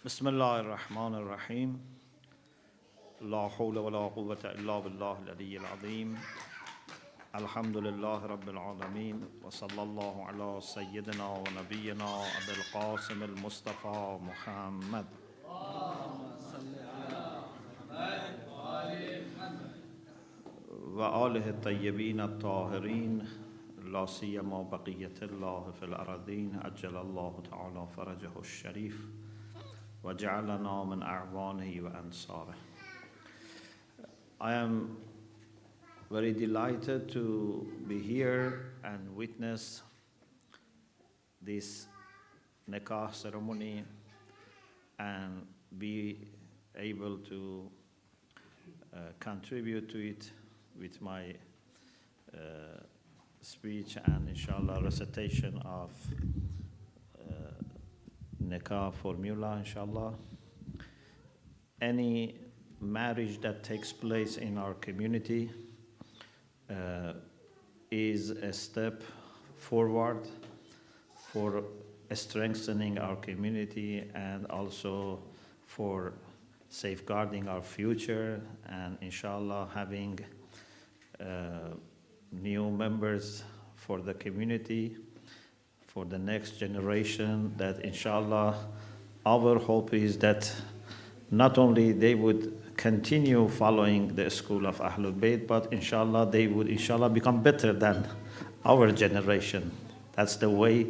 بسم الله الرحمن الرحيم لا حول ولا قوة إلا بالله العلي العظيم الحمد لله رب العالمين وصلى الله على سيدنا ونبينا أبي القاسم المصطفى محمد وآله الطيبين الطاهرين لا سيما بقية الله في الأرضين عجل الله تعالى فرجه الشريف وجعلنا من أعوانه وأنصاره. I am very delighted to be here and witness this nikah ceremony and be able to contribute to it with my speech and inshallah recitation of nikah formula inshallah. Any marriage that takes place in our community is a step forward for strengthening our community and also for safeguarding our future and inshallah having new members for the community, for the next generation, that inshallah our hope is that not only they would continue following the school of Ahlul Bayt, but inshallah they would inshallah become better than our generation. That's the way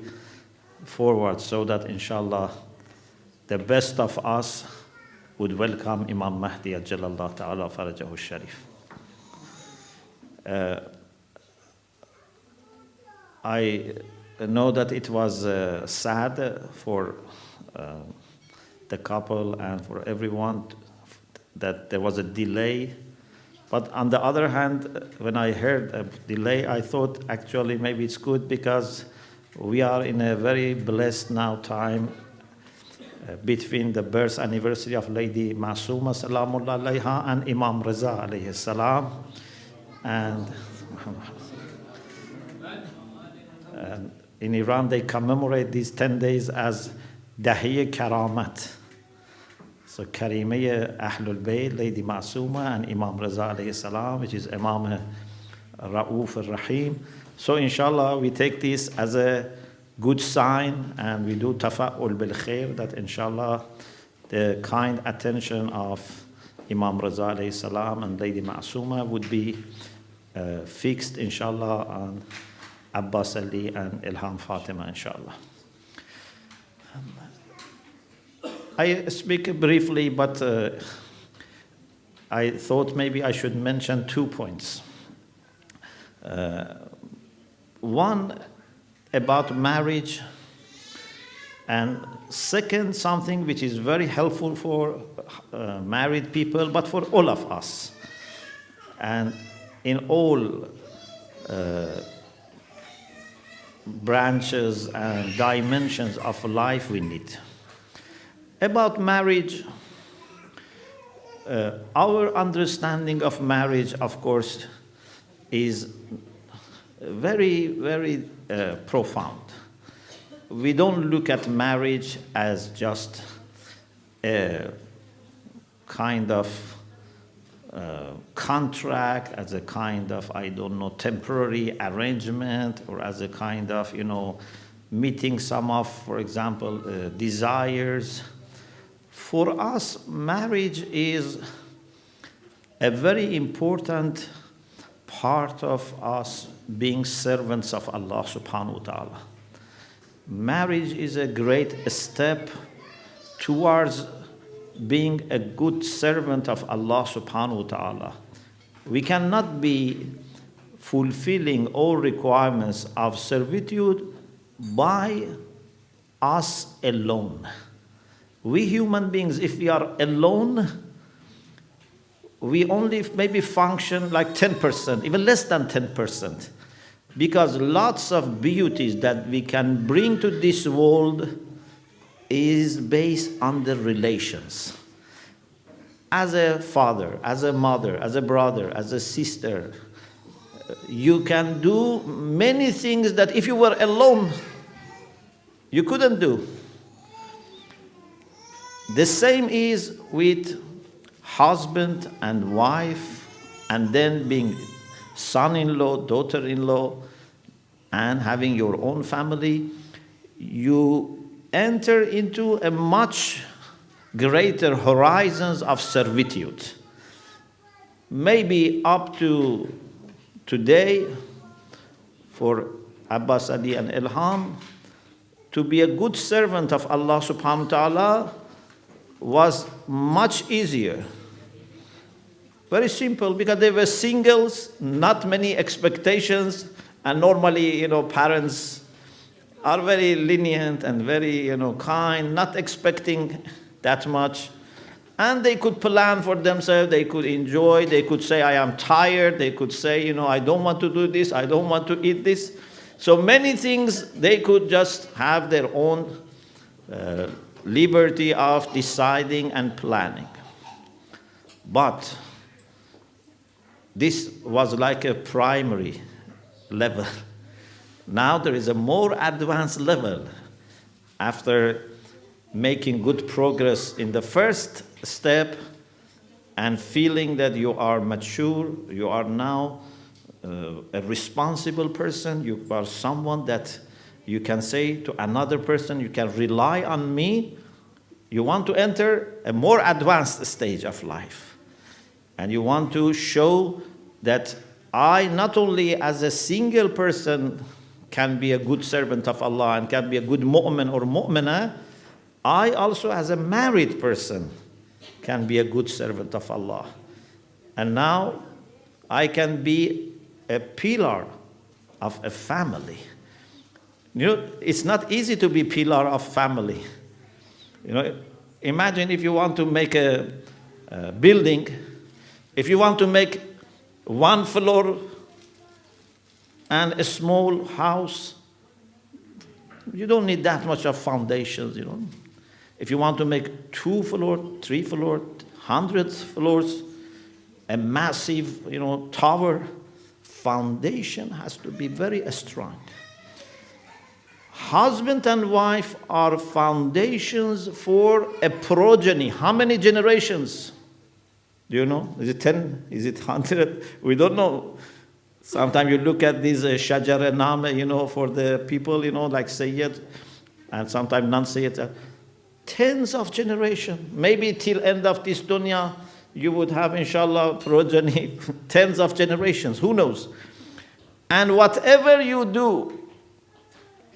forward, so that inshallah the best of us would welcome Imam Mahdi Ajjalallahu Ta'ala Farajahu Sharif. I know that it was sad for the couple and for everyone that there was a delay. But on the other hand, when I heard a delay, I thought actually maybe it's good because we are in a very blessed now time between the birth anniversary of Lady Masuma Salamullah alayha and Imam Reza alayhi salam. And in Iran, they commemorate these 10 days as Dahiye Karamat. So Karimeye Ahlul Bayt, Lady Masuma and Imam Reza alayhi salam, which is Imam Ra'uf al-Rahim. So inshallah, we take this as a good sign and we do tafa'ul bil khair, that inshallah the kind attention of Imam Reza alayhi salam and Lady Masuma would be fixed inshallah on Abbasali and Ilham Fatima inshallah. I speak briefly, but I thought maybe I should mention 2 points. One about marriage, and second something which is very helpful for married people, but for all of us, and in all branches and dimensions of life we need. About marriage, our understanding of marriage, of course, is very, very profound. We don't look at marriage as just a kind of contract, as a kind of, I don't know, temporary arrangement, or as a kind of, meeting some of, for example, desires. For us, marriage is a very important part of us being servants of Allah subhanahu wa ta'ala. Marriage is a great step towards being a good servant of Allah subhanahu wa ta'ala. We cannot be fulfilling all requirements of servitude by us alone. We human beings, if we are alone, we only maybe function like 10%, even less than 10%, because lots of beauties that we can bring to this world is based on the relations. As a father, as a mother, as a brother, as a sister, you can do many things that if you were alone, you couldn't do. The same is with husband and wife, and then being son-in-law, daughter-in-law, and having your own family. You enter into a much greater horizons of servitude. Maybe up to today, for Abbasali and Ilham, to be a good servant of Allah subhanahu wa ta'ala was much easier. Very simple, because they were singles, not many expectations, and normally, parents are very lenient and very, kind, not expecting that much. And they could plan for themselves, they could enjoy, they could say, I am tired, they could say, I don't want to do this, I don't want to eat this. So many things, they could just have their own liberty of deciding and planning. But this was like a primary level. Now there is a more advanced level. After making good progress in the first step and feeling that you are mature, you are now a responsible person, you are someone that you can say to another person, you can rely on me. You want to enter a more advanced stage of life. And you want to show that I, not only as a single person, can be a good servant of Allah and can be a good mu'min or mu'minah, I also, as a married person, can be a good servant of Allah. And now I can be a pillar of a family. It's not easy to be pillar of family. Imagine if you want to make a building, if you want to make one floor and a small house, you don't need that much of foundations, If you want to make 2 floors, 3 floors, 100 floors, a massive, tower, foundation has to be very strong. Husband and wife are foundations for a progeny. How many generations? Do you know? Is it 10? Is it 100? We don't know. Sometimes you look at these shajara nama, for the people, like Sayyid, and sometimes non-Sayyid. Tens of generations. Maybe till end of this dunya, you would have, inshallah, progeny, tens of generations. Who knows? And whatever you do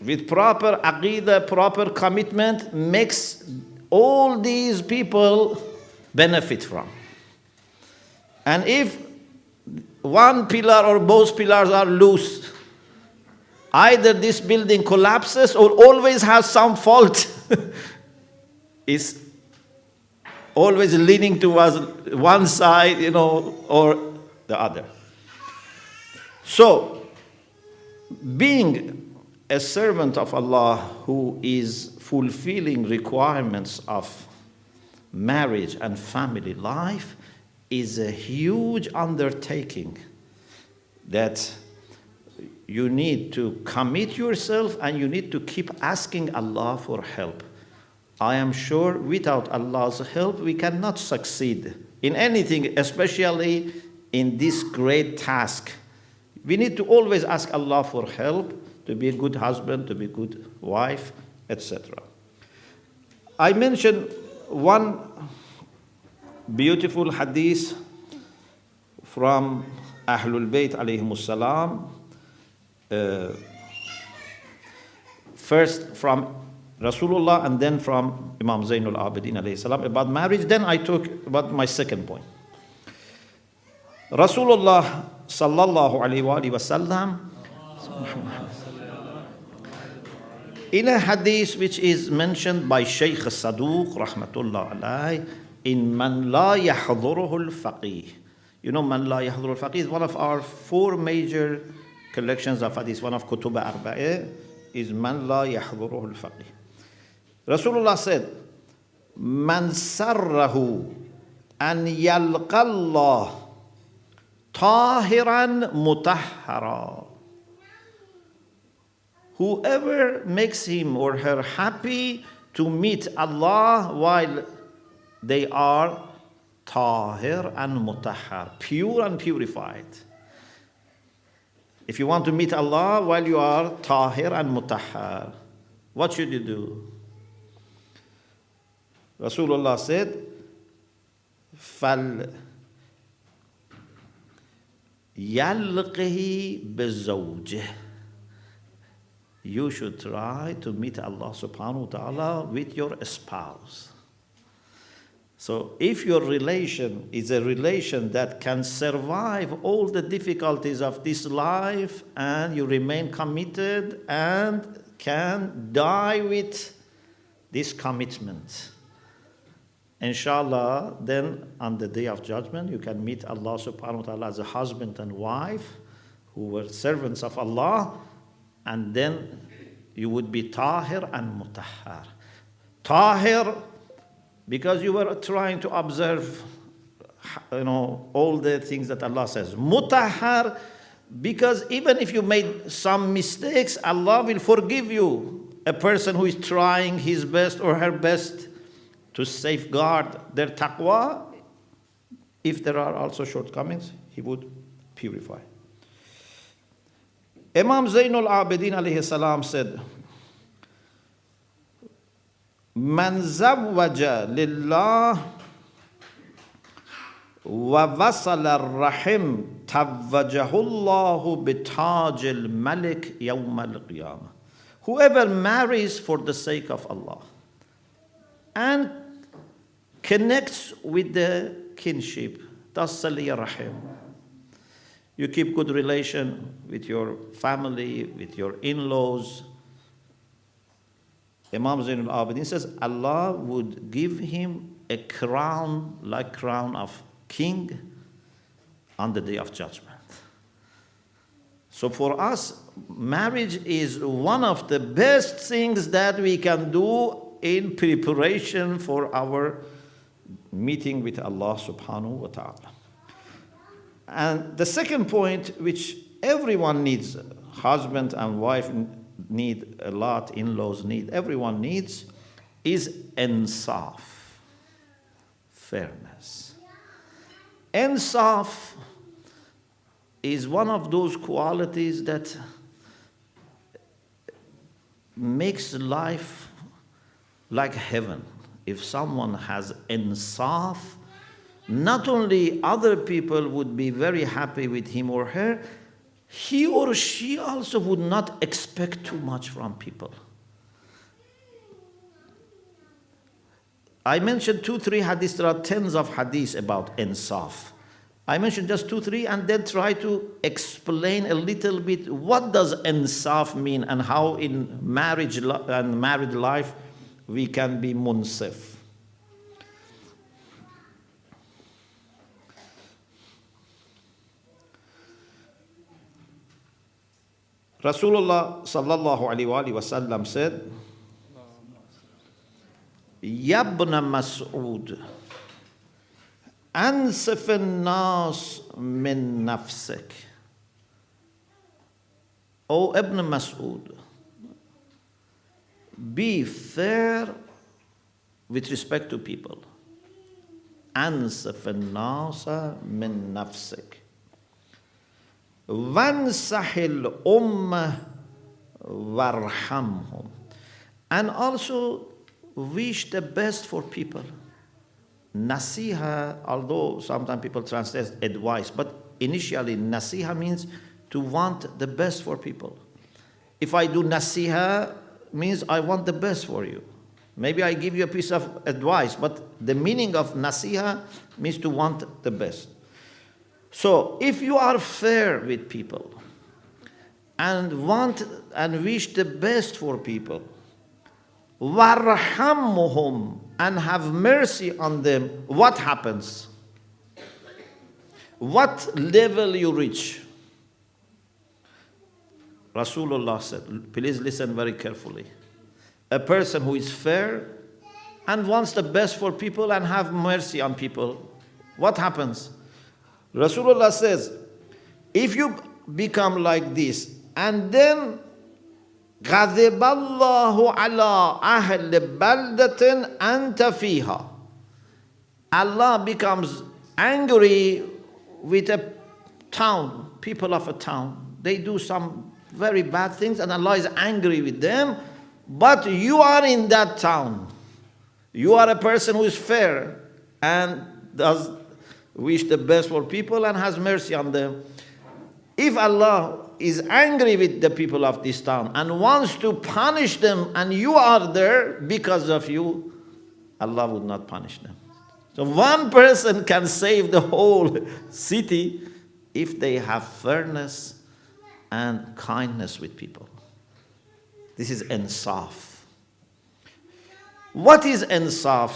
with proper aqidah, proper commitment, makes all these people benefit from. And if one pillar or both pillars are loose, either this building collapses or always has some fault. Is always leaning towards one side, or the other. So, being a servant of Allah who is fulfilling requirements of marriage and family life is a huge undertaking that you need to commit yourself, and you need to keep asking Allah for help. I am sure without Allah's help, we cannot succeed in anything, especially in this great task. We need to always ask Allah for help to be a good husband, to be a good wife, etc. I mentioned one beautiful hadith from Ahlul Bayt alayhimus salam. First from Rasulullah and then from Imam Zainul Abidin alayhi salam about marriage. Then I talk about my second point. Rasulullah sallallahu alayhi wa sallam, in a hadith which is mentioned by Sheikh Saduq rahmatullah alayhi, in Man la yahduruhu al-faqih. Man la yahduruhu al-faqih is one of our 4 major collections of hadith. One of Kutub Arba'ah is Man la yahduruhu al-faqih. Rasulullah said, Man sarrahu an yalqallah tahiran mutahhara. Whoever makes him or her happy to meet Allah while they are tahir and mutahhar, pure and purified. If you want to meet Allah while you are tahir and mutahhar, what should you do? Rasulullah said, فَلْيَلْقِهِ بِزَوْجِهِ. You should try to meet Allah subhanahu wa ta'ala with your spouse. So if your relation is a relation that can survive all the difficulties of this life and you remain committed and can die with this commitment, inshallah, then on the day of judgment you can meet Allah subhanahu wa ta'ala as a husband and wife who were servants of Allah, and then you would be tahir and mutahhar. Tahir because you were trying to observe, all the things that Allah says. Mutahhar, because even if you made some mistakes, Allah will forgive you. A person who is trying his best or her best to safeguard their taqwa, if there are also shortcomings, he would purify. Imam Zainul Abidin alayhi salam said, Man zawwaja lillah wa wasala ar-rahim tawwajahu Allahu bitajil malik yawm al-qiyamah. Whoever marries for the sake of Allah and connects with the kinship, tasali rahim. You keep good relation with your family, with your in-laws. Imam Zainul Abidin says Allah would give him a crown like crown of king on the day of judgment. So for us, marriage is one of the best things that we can do in preparation for our meeting with Allah subhanahu wa ta'ala. And the second point, which everyone needs, husband and wife need a lot, in-laws need, everyone needs, is insaf, fairness. Insaf is one of those qualities that makes life like heaven. If someone has insaf, not only other people would be very happy with him or her, he or she also would not expect too much from people. I mentioned 2-3 hadiths. There are tens of hadiths about insaf. I mentioned just 2-3 and then try to explain a little bit what does insaf mean and how in marriage and married life we can be munsif. Rasulullah sallallahu alaihi wasallam said, Yabna Mas'ud, ansif an-nas min nafsik. O Ibn Mas'ud, be fair with respect to people. Ansif an-nas min nafsik. Wansahil ummah warhamhum. And also wish the best for people. Nasiha, although sometimes people translate advice, but initially nasiha means to want the best for people. If I do nasiha, means I want the best for you. Maybe I give you a piece of advice, but the meaning of nasiha means to want the best. So if you are fair with people and want and wish the best for people, warhamhum, and have mercy on them, what happens? What level you reach? Rasulullah said, please listen very carefully. A person who is fair and wants the best for people and have mercy on people, what happens? Rasulullah says, if you become like this, and then غَضِبَ اللَّهُ عَلَىٰ أَهْلِ بَلْدَةٍ أَنْتَ فِيهَا, Allah becomes angry with a town, people of a town. They do some very bad things and Allah is angry with them. But you are in that town. You are a person who is fair and does wish the best for people and has mercy on them. If Allah is angry with the people of this town and wants to punish them and you are there because of you, Allah would not punish them. So one person can save the whole city if they have fairness and kindness with people. This is insaf. What is insaf?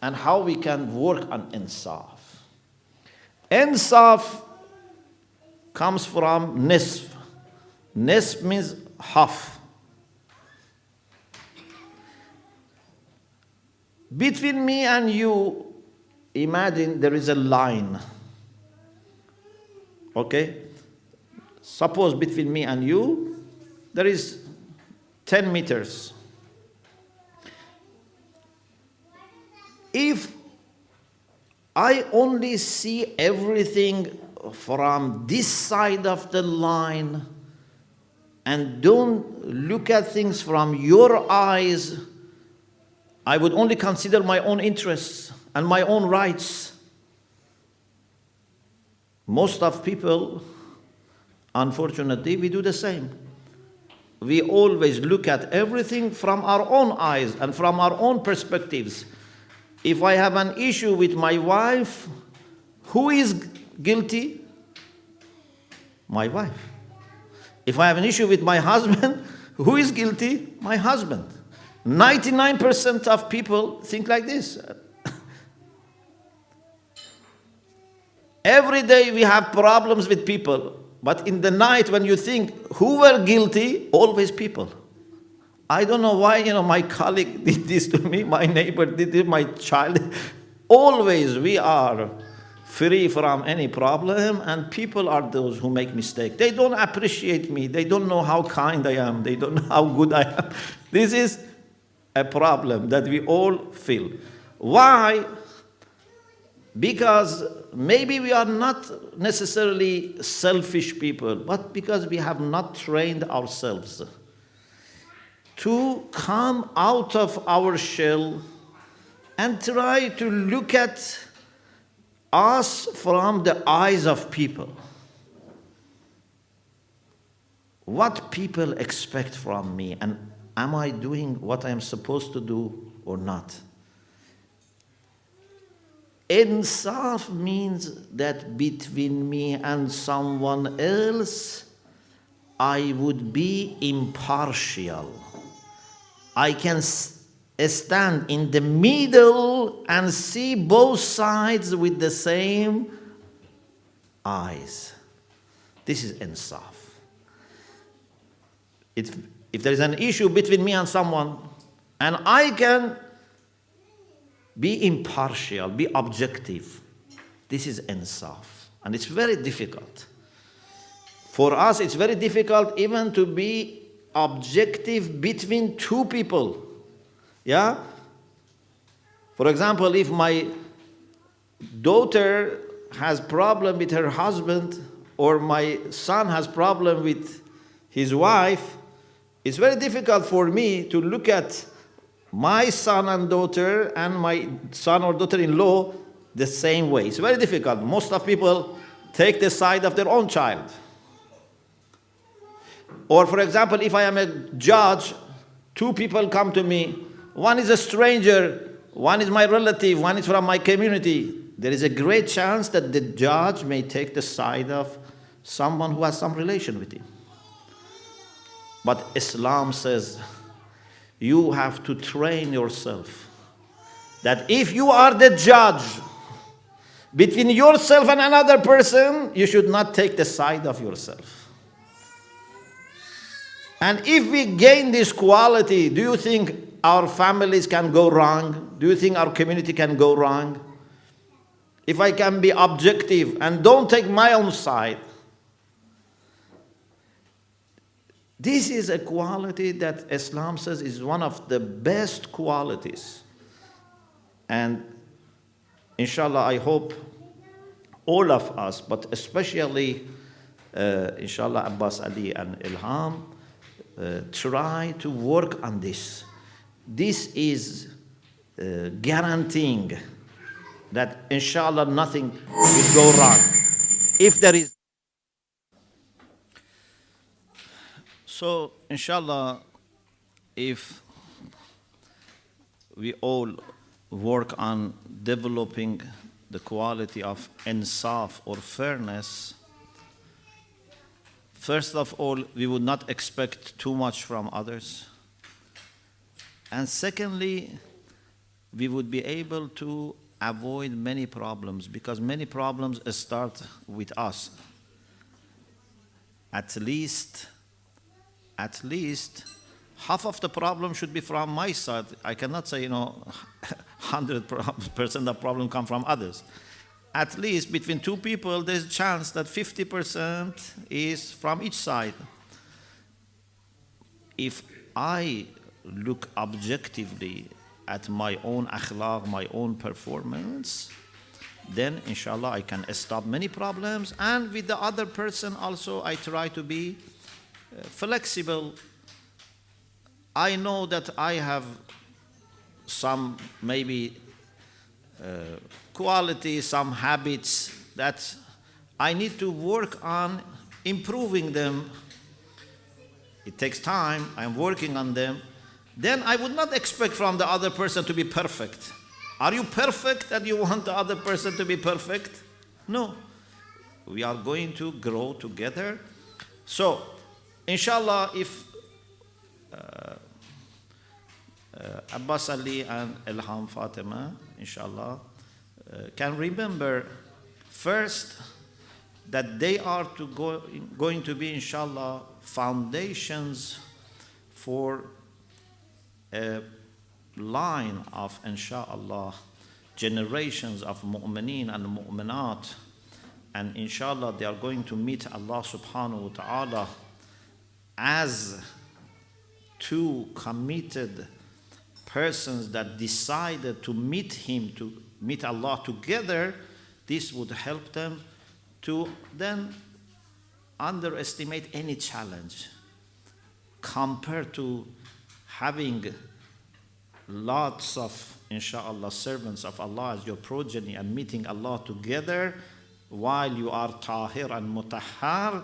And how we can work on insaf? Insaf comes from nisf. Nisf means half. Between me and you, imagine there is a line. Okay? Suppose between me and you, there is 10 meters. If I only see everything from this side of the line and don't look at things from your eyes, I would only consider my own interests and my own rights. Most of people, unfortunately, we do the same. We always look at everything from our own eyes and from our own perspectives. If I have an issue with my wife, who is guilty? My wife. If I have an issue with my husband, who is guilty? My husband. 99% of people think like this. Every day we have problems with people, but in the night when you think who were guilty, always people. I don't know why, my colleague did this to me, my neighbor did it, my child. Always we are free from any problem, and people are those who make mistakes. They don't appreciate me. They don't know how kind I am. They don't know how good I am. This is a problem that we all feel. Why? Because maybe we are not necessarily selfish people, but because we have not trained ourselves to come out of our shell and try to look at us from the eyes of people. What people expect from me, and am I doing what I am supposed to do or not? Insaf means that between me and someone else, I would be impartial. I can stand in the middle and see both sides with the same eyes. This is insaf. If there is an issue between me and someone, and I can be impartial, be objective, this is insaf. And it's very difficult. For us, it's very difficult even to be objective between two people. Yeah? For example, if my daughter has problem with her husband, or my son has problem with his wife, it's very difficult for me to look at my son and daughter and my son or daughter-in-law the same way. It's very difficult. Most of people take the side of their own child. Or for example, if I am a judge, two people come to me. One is a stranger, one is my relative, one is from my community. There is a great chance that the judge may take the side of someone who has some relation with him. But Islam says you have to train yourself that if you are the judge between yourself and another person, you should not take the side of yourself. And if we gain this quality, do you think our families can go wrong? Do you think our community can go wrong? If I can be objective and don't take my own side. This is a quality that Islam says is one of the best qualities. And inshallah, I hope all of us, but especially, inshallah, Abbasali and Ilham, try to work on this. This is guaranteeing that, inshallah, nothing will go wrong. If there is. So, inshallah, if we all work on developing the quality of insaf or fairness, first of all, we would not expect too much from others. And secondly, we would be able to avoid many problems, because many problems start with us. At least half of the problem should be from my side. I cannot say, 100% of problem come from others. At least between two people, there's a chance that 50% is from each side. If I look objectively at my own akhlaq, my own performance, then inshallah I can stop many problems. And with the other person also, I try to be flexible. I know that I have some maybe qualities, some habits that I need to work on improving them. It takes time, I'm working on them. Then I would not expect from the other person to be perfect. Are you perfect that you want the other person to be perfect? No. We are going to grow together. So, inshallah, if Abbasali and Ilham Fatima, inshallah, can remember first that they are going to be, inshallah, foundations for a line of, inshallah, generations of mu'mineen and mu'minat. And inshallah, they are going to meet Allah subhanahu wa ta'ala as two committed persons that decided to meet Him, to meet Allah together. This would help them to then underestimate any challenge compared to having lots of, inshallah, servants of Allah as your progeny and meeting Allah together while you are tahir and mutahhar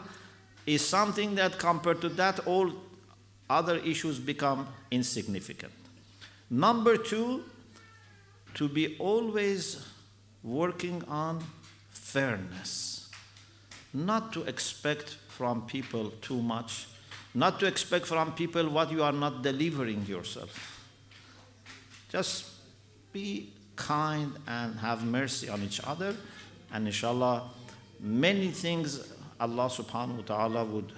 is something that compared to that all other issues become insignificant. Number two, to be always working on fairness. Not to expect from people too much. Not to expect from people what you are not delivering yourself. Just be kind and have mercy on each other. And inshallah, many things Allah subhanahu wa ta'ala would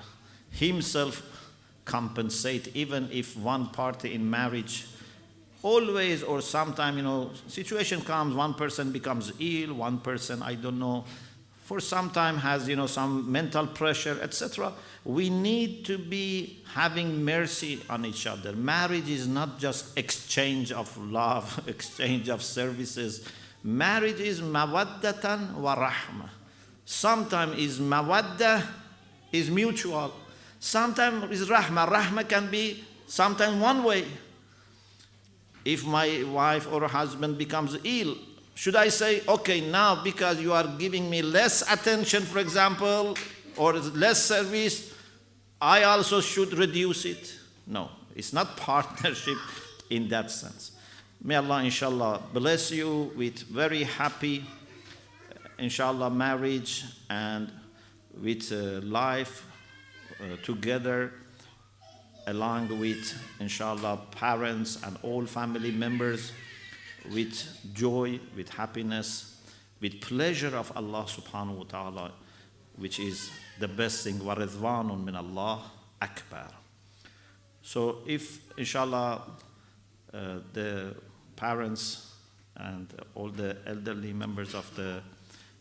Himself compensate, even if one party in marriage always or sometime, situation comes, one person becomes ill, one person, for some time has, some mental pressure, etc. We need to be having mercy on each other. Marriage is not just exchange of love, exchange of services. Marriage is mawaddatan wa rahma. Sometimes is mawadda, is mutual. Sometimes is rahma. Rahma can be sometimes one way. If my wife or husband becomes ill, should I say, okay, now because you are giving me less attention, for example, or less service, I also should reduce it? No, it's not partnership in that sense. May Allah, inshallah, bless you with very happy, inshallah, marriage and with life together, along with, inshallah, parents and all family members, with joy, with happiness, with pleasure of Allah subhanahu wa ta'ala, which is the best thing. وَرِضْوَانٌ مِّنَ اللَّهِ أَكْبَرُ. So if, inshallah, the parents and all the elderly members of the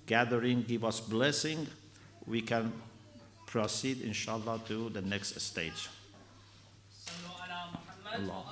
gathering give us blessing, we can proceed, inshallah, to the next stage. Allah.